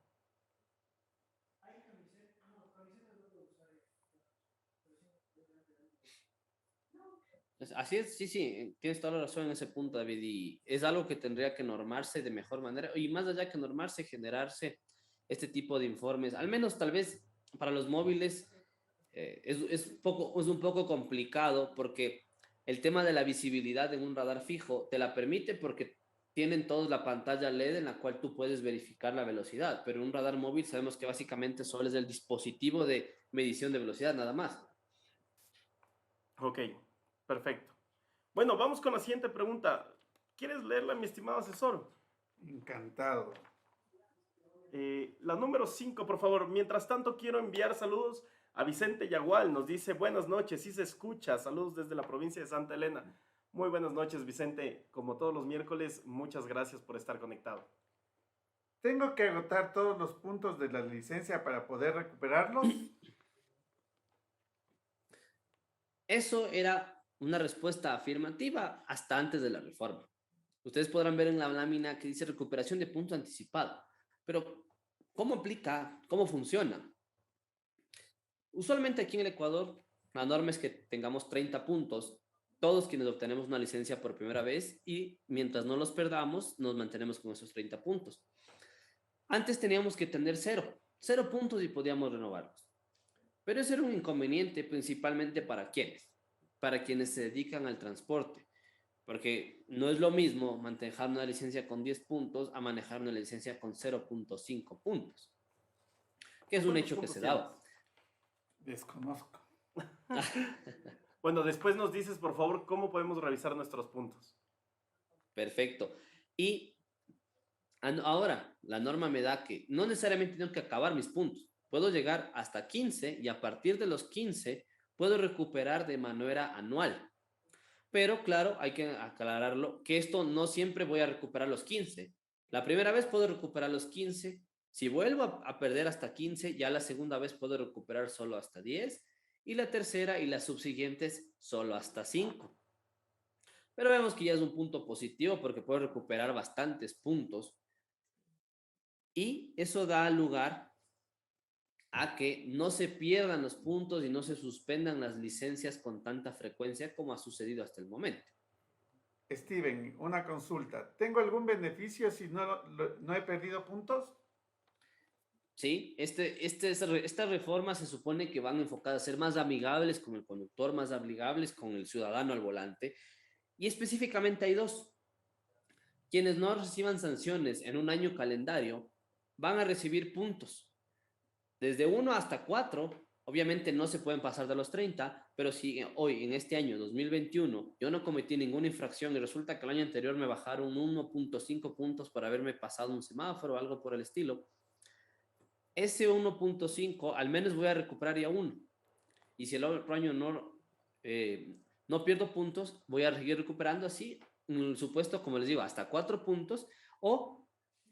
Así es, sí, sí, tienes toda la razón en ese punto, David, y es algo que tendría que normarse de mejor manera, y más allá que normarse, generarse este tipo de informes, al menos tal vez para los móviles es un poco complicado porque el tema de la visibilidad en un radar fijo te la permite porque tienen todos la pantalla LED en la cual tú puedes verificar la velocidad, pero en un radar móvil sabemos que básicamente solo es el dispositivo de medición de velocidad, nada más. Ok, perfecto. Bueno, vamos con la siguiente pregunta. ¿Quieres leerla, mi estimado asesor? Encantado. La número 5, por favor. Mientras tanto, quiero enviar saludos a Vicente Yagual. Nos dice, buenas noches, sí se escucha. Saludos desde la provincia de Santa Elena. Muy buenas noches, Vicente. Como todos los miércoles, muchas gracias por estar conectado. ¿Tengo que agotar todos los puntos de la licencia para poder recuperarlos? Eso era una respuesta afirmativa hasta antes de la reforma. Ustedes podrán ver en la lámina que dice recuperación de punto anticipado. Pero, ¿cómo aplica? ¿Cómo funciona? Usualmente aquí en el Ecuador, la norma es que tengamos 30 puntos, todos quienes obtenemos una licencia por primera vez, y mientras no los perdamos, nos mantenemos con esos 30 puntos. Antes teníamos que tener cero puntos y podíamos renovarlos. Pero eso era un inconveniente principalmente para quienes, se dedican al transporte, porque no es lo mismo manejar una licencia con 10 puntos a manejar una licencia con 0.5 puntos, que es un ¿Cuántos hecho que puntos se tienes? daba. Desconozco. Bueno, después nos dices, por favor, cómo podemos revisar nuestros puntos. Perfecto. Y ahora la norma me da que no necesariamente tengo que acabar mis puntos. Puedo llegar hasta 15 y a partir de los 15 puedo recuperar de manera anual. Pero claro, hay que aclararlo que esto no siempre voy a recuperar los 15. La primera vez puedo recuperar los 15. Si vuelvo a perder hasta 15, ya la segunda vez puedo recuperar solo hasta 10. Y la tercera y las subsiguientes solo hasta 5. Pero vemos que ya es un punto positivo porque puedo recuperar bastantes puntos. Y eso da lugar a que no se pierdan los puntos y no se suspendan las licencias con tanta frecuencia como ha sucedido hasta el momento. Steven, una consulta. ¿Tengo algún beneficio si no he perdido puntos? Sí, estas reformas se supone que van enfocadas a ser más amigables con el conductor, más amigables con el ciudadano al volante. Y específicamente hay dos. Quienes no reciban sanciones en un año calendario van a recibir puntos. Desde 1 hasta 4, obviamente no se pueden pasar de los 30, pero si hoy, en este año 2021, yo no cometí ninguna infracción y resulta que el año anterior me bajaron 1.5 puntos por haberme pasado un semáforo o algo por el estilo, ese 1.5 al menos voy a recuperar ya uno. Y si el otro año no pierdo puntos, voy a seguir recuperando así, en el supuesto, como les digo, hasta 4 puntos o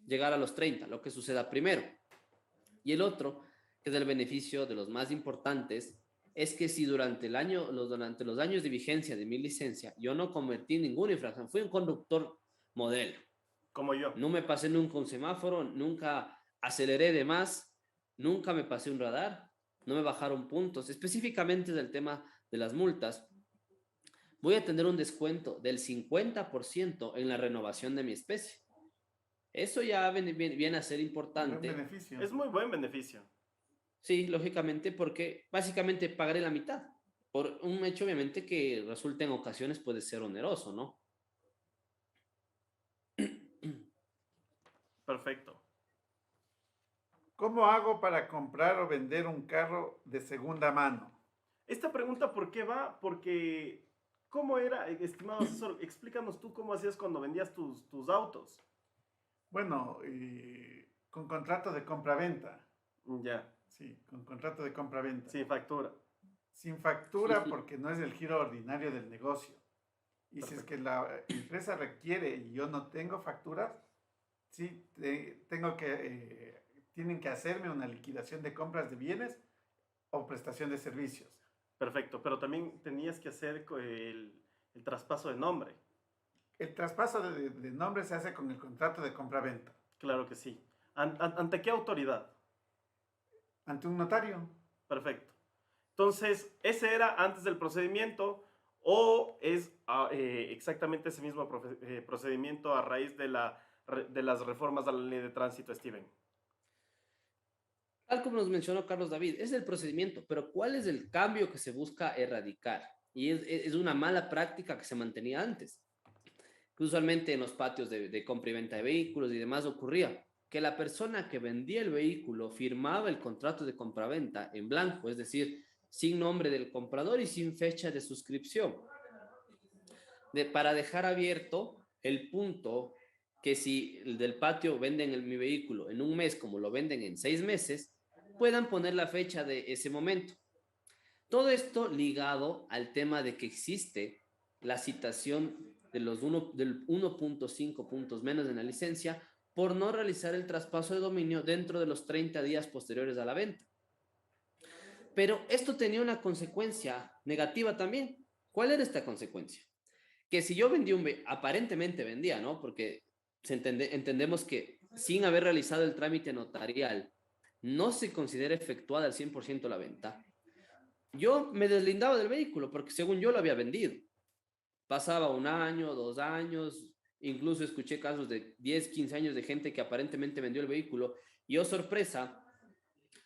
llegar a los 30, lo que suceda primero. Y el otro, que es el beneficio de los más importantes, es que si durante los años de vigencia de mi licencia yo no cometí ninguna infracción, fui un conductor modelo. Como yo. No me pasé nunca un semáforo, nunca aceleré de más, nunca me pasé un radar, no me bajaron puntos. Específicamente del tema de las multas, voy a tener un descuento del 50% en la renovación de mi especie. Eso ya viene a ser Buen importante. beneficio. Es muy buen beneficio. Sí, lógicamente, porque básicamente pagaré la mitad. Por un hecho, obviamente, que resulta en ocasiones puede ser oneroso, ¿no? Perfecto. ¿Cómo hago para comprar o vender un carro de segunda mano? Esta pregunta, ¿por qué va? Porque, ¿cómo era, estimado asesor? Explícanos tú cómo hacías cuando vendías tus autos. Bueno, con contrato de compra-venta. Ya, Sí, con contrato de compra-venta. sin factura. Sin factura porque no es el giro ordinario del negocio. Y si es que la empresa requiere y yo no tengo facturas, sí, tienen que hacerme una liquidación de compras de bienes o prestación de servicios. Perfecto, pero también tenías que hacer el traspaso de nombre. El traspaso de nombre se hace con el contrato de compra-venta Claro que sí. ¿Ante qué autoridad? ante un notario. Perfecto. Entonces, ¿ese era antes del procedimiento o es exactamente ese mismo procedimiento a raíz de las reformas a la ley de tránsito, Steven? Tal como nos mencionó Carlos David, es el procedimiento, pero ¿cuál es el cambio que se busca erradicar? Y es una mala práctica que se mantenía antes. Que usualmente en los patios de compra y venta de vehículos y demás ocurría que la persona que vendía el vehículo firmaba el contrato de compraventa en blanco, es decir, sin nombre del comprador y sin fecha de suscripción, para dejar abierto el punto que si el del patio venden mi vehículo en un mes como lo venden en 6 meses, puedan poner la fecha de ese momento. Todo esto ligado al tema de que existe la citación de del 1.5 puntos menos en la licencia por no realizar el traspaso de dominio dentro de los 30 días posteriores a la venta. Pero esto tenía una consecuencia negativa también. ¿Cuál era esta consecuencia? Que si yo vendí aparentemente vendía, ¿no? Porque entendemos que sin haber realizado el trámite notarial, no se considera efectuada al 100% la venta. Yo me deslindaba del vehículo porque según yo lo había vendido. Pasaba 1 año, 2 años, incluso escuché casos de 10, 15 años de gente que aparentemente vendió el vehículo y, oh sorpresa,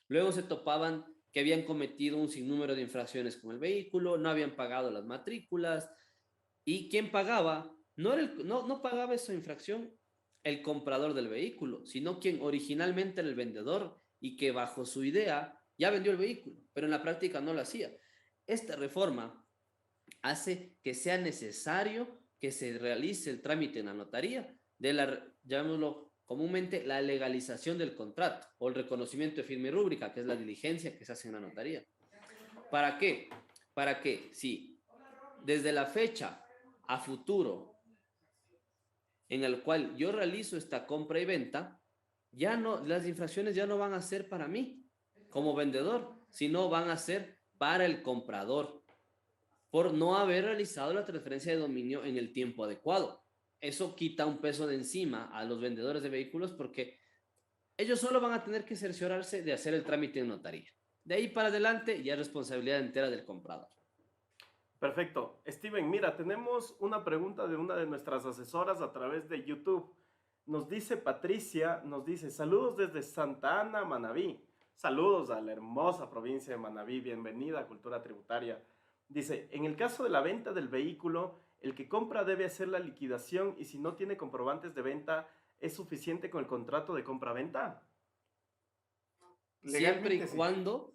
luego se topaban que habían cometido un sinnúmero de infracciones con el vehículo, no habían pagado las matrículas y quien pagaba no pagaba esa infracción el comprador del vehículo, sino quien originalmente era el vendedor y que bajo su idea ya vendió el vehículo, pero en la práctica no lo hacía. Esta reforma hace que sea necesario que se realice el trámite en la notaría de llamémoslo comúnmente, la legalización del contrato o el reconocimiento de firma y rúbrica, que es la diligencia que se hace en la notaría. ¿Para qué? Para que si desde la fecha a futuro en el cual yo realizo esta compra y venta, ya no, las infracciones ya no van a ser para mí como vendedor, sino van a ser para el comprador por no haber realizado la transferencia de dominio en el tiempo adecuado. Eso quita un peso de encima a los vendedores de vehículos porque ellos solo van a tener que cerciorarse de hacer el trámite en notaría. De ahí para adelante ya es responsabilidad entera del comprador. Perfecto. Steven, mira, tenemos una pregunta de una de nuestras asesoras a través de YouTube. Nos dice Patricia, nos dice, saludos desde Santa Ana, Manabí. Saludos a la hermosa provincia de Manabí. Bienvenida a Cultura Tributaria. Dice, en el caso de la venta del vehículo, el que compra debe hacer la liquidación y si no tiene comprobantes de venta, ¿es suficiente con el contrato de compra-venta? Siempre y cuando...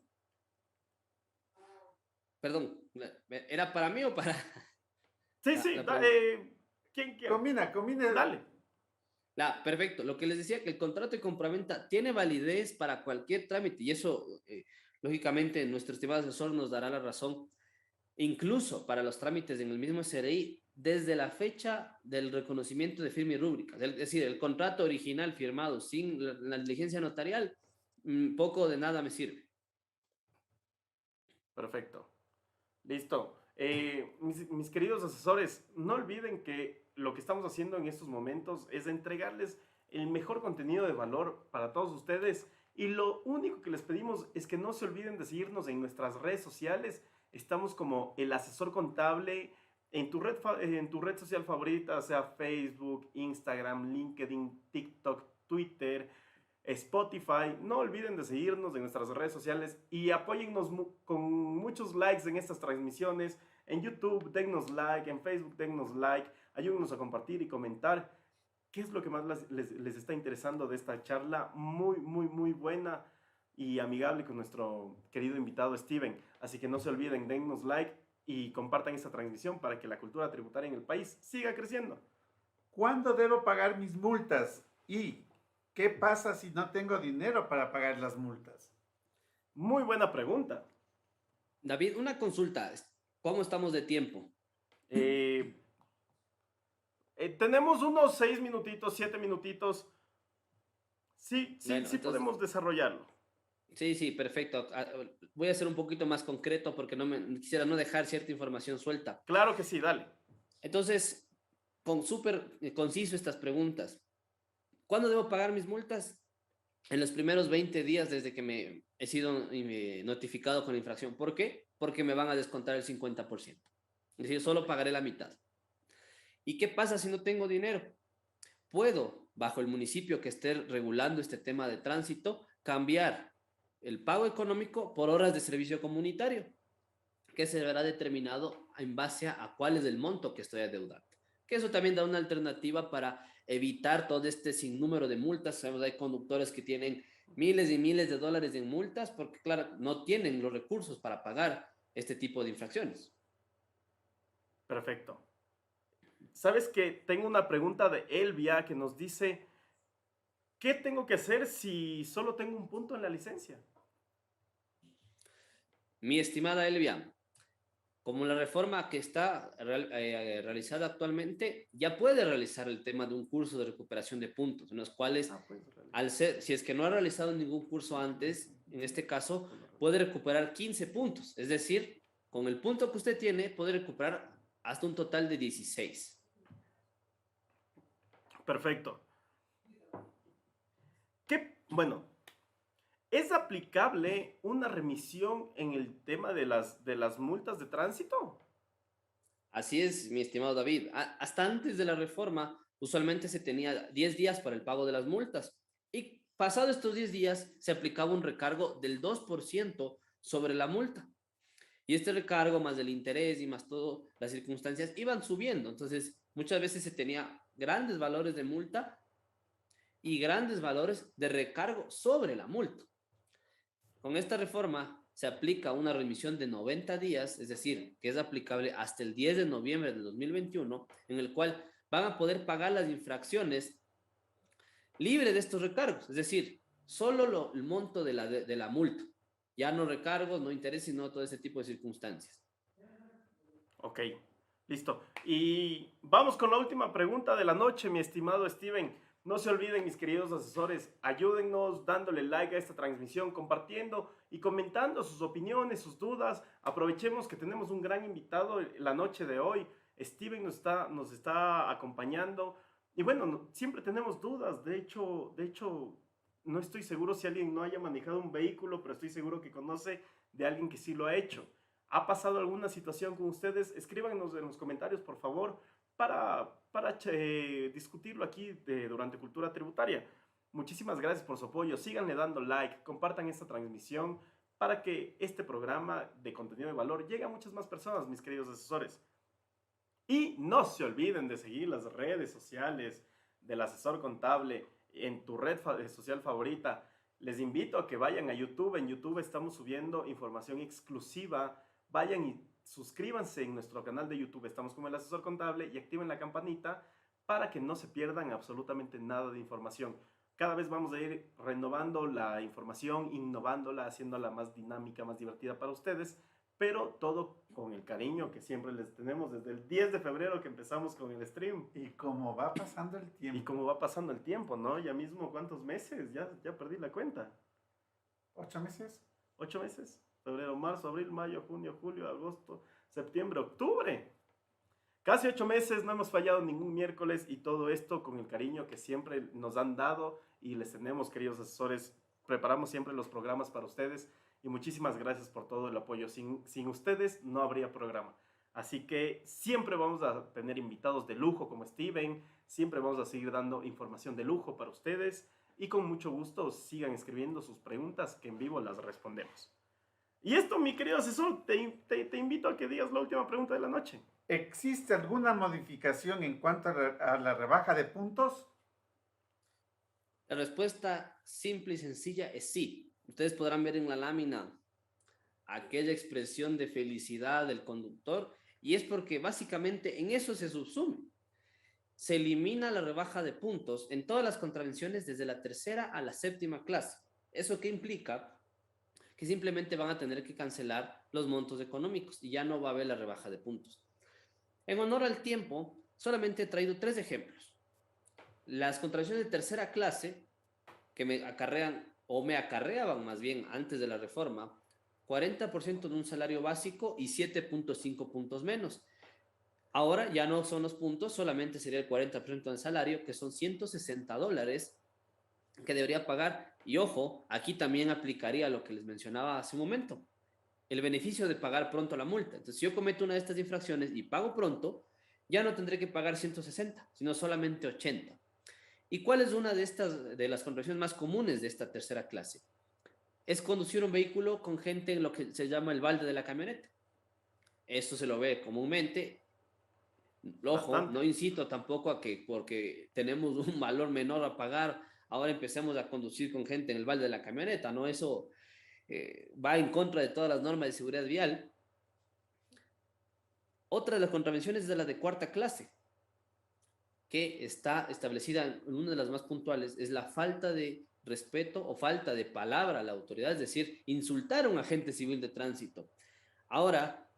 Perdón, ¿era para mí o para...? Sí, sí, ¿quién quiere? Combina. Dale. Perfecto. Lo que les decía, que el contrato de compraventa tiene validez para cualquier trámite y eso, lógicamente, nuestro estimado asesor nos dará la razón. Incluso para los trámites en el mismo SRI, desde la fecha del reconocimiento de firma y rúbrica, es decir, el contrato original firmado sin la diligencia notarial, poco de nada me sirve. Perfecto. Listo. Mis queridos asesores, no olviden que lo que estamos haciendo en estos momentos es entregarles el mejor contenido de valor para todos ustedes y lo único que les pedimos es que no se olviden de seguirnos en nuestras redes sociales. Estamos como el asesor contable en tu red social favorita, sea Facebook, Instagram, LinkedIn, TikTok, Twitter, Spotify. No olviden de seguirnos en nuestras redes sociales y apóyennos con muchos likes en estas transmisiones. En YouTube, dennos like, en Facebook, dennos like, ayúdenos a compartir y comentar qué es lo que más les está interesando de esta charla muy, muy, muy buena y amigable con nuestro querido invitado Steven. Así que no se olviden, dennos like y compartan esta transmisión para que la cultura tributaria en el país siga creciendo. ¿Cuándo debo pagar mis multas? ¿Y qué pasa si no tengo dinero para pagar las multas? Muy buena pregunta. David, una consulta. ¿Cómo estamos de tiempo? Tenemos unos 6 minutitos, 7 minutitos. Sí, bueno, entonces, podemos desarrollarlo. Sí, perfecto. Voy a ser un poquito más concreto porque quisiera no dejar cierta información suelta. Claro que sí, dale. Entonces, súper conciso estas preguntas. ¿Cuándo debo pagar mis multas? En los primeros 20 días desde que me he sido notificado con la infracción. ¿Por qué? Porque me van a descontar el 50%. Es decir, solo pagaré la mitad. ¿Y qué pasa si no tengo dinero? Puedo, bajo el municipio que esté regulando este tema de tránsito, cambiar el pago económico por horas de servicio comunitario, que se verá determinado en base a cuál es el monto que estoy adeudando. Que eso también da una alternativa para evitar todo este sinnúmero de multas. Sabemos, hay conductores que tienen miles y miles de dólares en multas porque, claro, no tienen los recursos para pagar este tipo de infracciones. Perfecto. ¿Sabes qué? Tengo una pregunta de Elvia que nos dice, ¿qué tengo que hacer si solo tengo un punto en la licencia? Mi estimada Elvia, como la reforma que está realizada actualmente, ya puede realizar el tema de un curso de recuperación de puntos, en los cuales, Pues, si es que no ha realizado ningún curso antes, en este caso, puede recuperar 15 puntos. Es decir, con el punto que usted tiene, puede recuperar hasta un total de 16. perfecto. Bueno, ¿es aplicable una remisión en el tema de las multas de tránsito? Así es, mi estimado David. Hasta antes de la reforma, usualmente se tenía 10 días para el pago de las multas y pasado estos 10 días se aplicaba un recargo del 2% sobre la multa. Y este recargo, más el interés y más todo, las circunstancias iban subiendo. Entonces, muchas veces se tenía grandes valores de multa y grandes valores de recargo sobre la multa. Con esta reforma se aplica una remisión de 90 días, es decir, que es aplicable hasta el 10 de noviembre de 2021, en el cual van a poder pagar las infracciones libre de estos recargos, es decir, solo el monto de la multa, ya no recargos, no intereses, sino todo ese tipo de circunstancias. Ok, listo. Y vamos con la última pregunta de la noche, mi estimado Steven. No se olviden, mis queridos asesores, ayúdennos dándole like a esta transmisión, compartiendo y comentando sus opiniones, sus dudas. Aprovechemos que tenemos un gran invitado la noche de hoy. Steven nos está acompañando. Y bueno, siempre tenemos dudas. De hecho, no estoy seguro si alguien no haya manejado un vehículo, pero estoy seguro que conoce de alguien que sí lo ha hecho. ¿Ha pasado alguna situación con ustedes? Escríbanos en los comentarios, por favor, para discutirlo aquí durante Cultura Tributaria. Muchísimas gracias por su apoyo. Síganle dando like, compartan esta transmisión para que este programa de contenido de valor llegue a muchas más personas, mis queridos asesores. Y no se olviden de seguir las redes sociales del asesor contable en tu red social favorita. Les invito a que vayan a YouTube. En YouTube estamos subiendo información exclusiva. Vayan y suscríbanse en nuestro canal de YouTube. Estamos como el asesor contable y activen la campanita para que no se pierdan absolutamente nada de información. Cada vez vamos a ir renovando la información, innovándola, haciéndola más dinámica, más divertida para ustedes, pero todo con el cariño que siempre les tenemos desde el 10 de febrero que empezamos con el stream. Y cómo va pasando el tiempo. Y cómo va pasando el tiempo, ¿no? Ya mismo, ¿cuántos meses? Ya perdí la cuenta. 8 meses. 8 meses. Febrero, marzo, abril, mayo, junio, julio, agosto, septiembre, octubre. Casi 8 meses, no hemos fallado ningún miércoles y todo esto con el cariño que siempre nos han dado y les tenemos, queridos asesores. Preparamos siempre los programas para ustedes y muchísimas gracias por todo el apoyo. Sin ustedes no habría programa. Así que siempre vamos a tener invitados de lujo como Steven, siempre vamos a seguir dando información de lujo para ustedes y con mucho gusto sigan escribiendo sus preguntas que en vivo las respondemos. Y esto, mi querido asesor, te invito a que digas la última pregunta de la noche. ¿Existe alguna modificación en cuanto a la rebaja de puntos? La respuesta simple y sencilla es sí. Ustedes podrán ver en la lámina aquella expresión de felicidad del conductor y es porque básicamente en eso se subsume. Se elimina la rebaja de puntos en todas las contravenciones desde la tercera a la séptima clase. ¿Eso qué implica? Que simplemente van a tener que cancelar los montos económicos y ya no va a haber la rebaja de puntos. En honor al tiempo, solamente he traído 3 ejemplos. Las contravenciones de tercera clase, que me acarrean o me acarreaban más bien antes de la reforma, 40% de un salario básico y 7.5 puntos menos. Ahora ya no son los puntos, solamente sería el 40% del salario, que son $160 que debería pagar. Y ojo, aquí también aplicaría lo que les mencionaba hace un momento, el beneficio de pagar pronto la multa. Entonces, si yo cometo una de estas infracciones y pago pronto, ya no tendré que pagar 160, sino solamente 80. ¿Y cuál es una de las contravenciones más comunes de esta tercera clase? Es conducir un vehículo con gente en lo que se llama el balde de la camioneta. Esto se lo ve comúnmente. Ojo, Bastante. no incito tampoco a que porque tenemos un valor menor a pagar, ahora empecemos a conducir con gente en el balde de la camioneta, ¿no? Eso va en contra de todas las normas de seguridad vial. Otra de las contravenciones es la de cuarta clase, que está establecida en una de las más puntuales, es la falta de respeto o falta de palabra a la autoridad, es decir, insultar a un agente civil de tránsito. Ahora,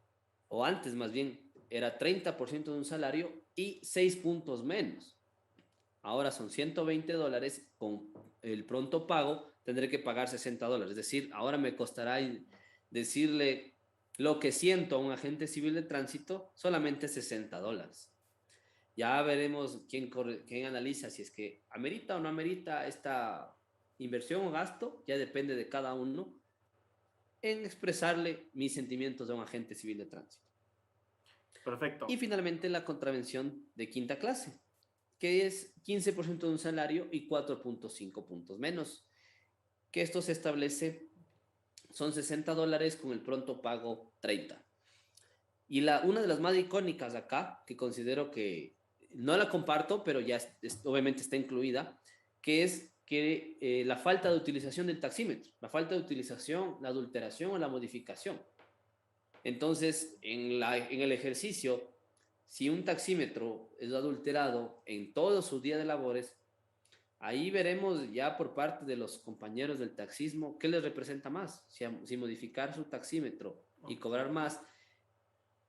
o antes más bien, era 30% de un salario y 6 puntos menos. Ahora son $120, con el pronto pago tendré que pagar $60. Es decir, ahora me costará decirle lo que siento a un agente civil de tránsito solamente $60. Ya veremos quién analiza si es que amerita o no amerita esta inversión o gasto, ya depende de cada uno en expresarle mis sentimientos a un agente civil de tránsito. Y Perfecto. finalmente la contravención de quinta clase, que es 15% de un salario y 4.5 puntos menos, que esto se establece, son $60 con el pronto pago 30. Y una de las más icónicas acá, que considero que no la comparto, pero ya obviamente está incluida, que es que la falta de utilización del taxímetro, la falta de utilización, la adulteración o la modificación. Entonces, en el ejercicio, si un taxímetro es adulterado en todo su día de labores, ahí veremos ya por parte de los compañeros del taxismo qué les representa más, si modificar su taxímetro y cobrar más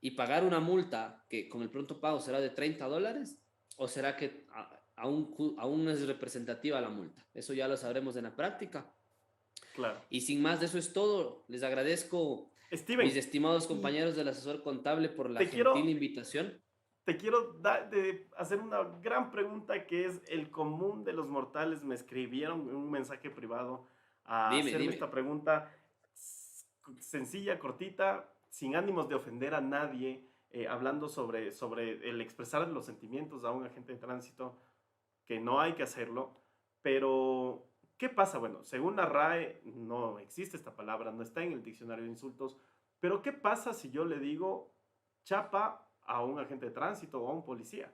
y pagar una multa que con el pronto pago será de $30, o será que aún es representativa la multa. Eso ya lo sabremos en la práctica. Claro. Y sin más, de eso es todo. Les agradezco, Steven, mis estimados compañeros del asesor contable, por la gentil invitación. Te quiero hacer una gran pregunta que es el común de los mortales. Me escribieron un mensaje privado a hacerme esta pregunta sencilla, cortita, sin ánimos de ofender a nadie, hablando sobre el expresar los sentimientos a un agente de tránsito, que no hay que hacerlo, pero ¿qué pasa? Bueno, según la RAE no existe esta palabra, no está en el diccionario de insultos, pero ¿qué pasa si yo le digo chapa a un agente de tránsito o a un policía?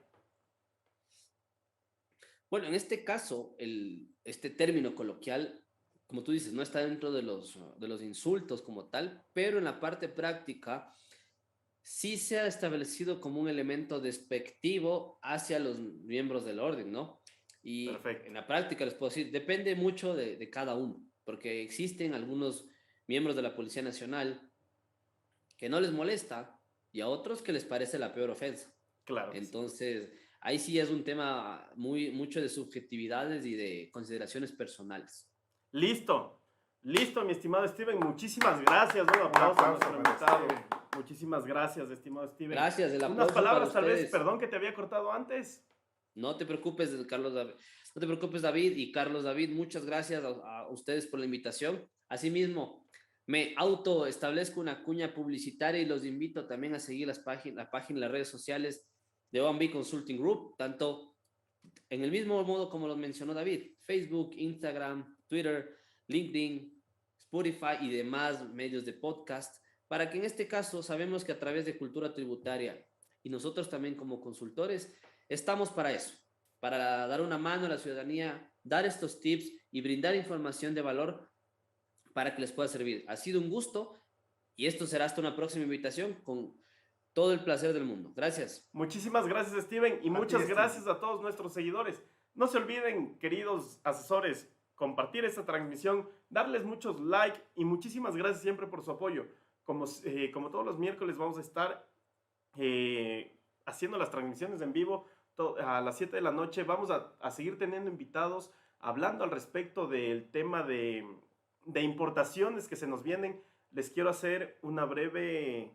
Bueno, en este caso, este término coloquial, como tú dices, no está dentro de los insultos como tal, pero en la parte práctica sí se ha establecido como un elemento despectivo hacia los miembros del orden, ¿no? Y Perfecto. En la práctica les puedo decir, depende mucho de cada uno, porque existen algunos miembros de la Policía Nacional que no les molesta y a otros que les parece la peor ofensa. Claro. Entonces, sí, ahí sí es un tema mucho de subjetividades y de consideraciones personales. Listo, mi estimado Steven. Muchísimas gracias. Un aplauso a nuestro invitado. Muchísimas gracias, estimado Steven. Gracias, el aplauso. Unas palabras tal vez, perdón que te había cortado antes. No te preocupes, Carlos David. No te preocupes, David. Y Carlos David, muchas gracias a ustedes por la invitación. Asimismo, me autoestablezco una cuña publicitaria y los invito también a seguir la página, las redes sociales de OMB Consulting Group, tanto en el mismo modo como lo mencionó David, Facebook, Instagram, Twitter, LinkedIn, Spotify y demás medios de podcast, para que en este caso sabemos que a través de cultura tributaria y nosotros también como consultores estamos para eso, para dar una mano a la ciudadanía, dar estos tips y brindar información de valor para que les pueda servir. Ha sido un gusto y esto será hasta una próxima invitación con todo el placer del mundo. Gracias. Muchísimas gracias, Steven, y muchas gracias a todos nuestros seguidores. No se olviden, queridos asesores, compartir esta transmisión, darles muchos like y muchísimas gracias siempre por su apoyo. Como todos los miércoles vamos a estar haciendo las transmisiones en vivo a las 7 de la noche. Vamos a seguir teniendo invitados hablando al respecto del tema de importaciones que se nos vienen. Les quiero hacer una breve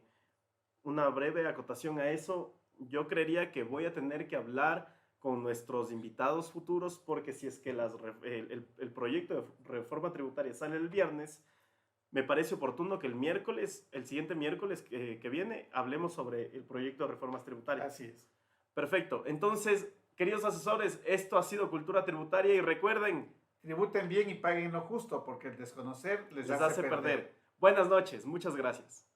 acotación a eso. Yo creería que voy a tener que hablar con nuestros invitados futuros, porque si es que el proyecto de reforma tributaria sale el viernes, me parece oportuno que el siguiente miércoles que viene, hablemos sobre el proyecto de reformas tributarias. Así es. Perfecto. Entonces, queridos asesores, esto ha sido Cultura Tributaria y recuerden, tributen bien y paguen lo justo, porque el desconocer les hace perder. Buenas noches, muchas gracias.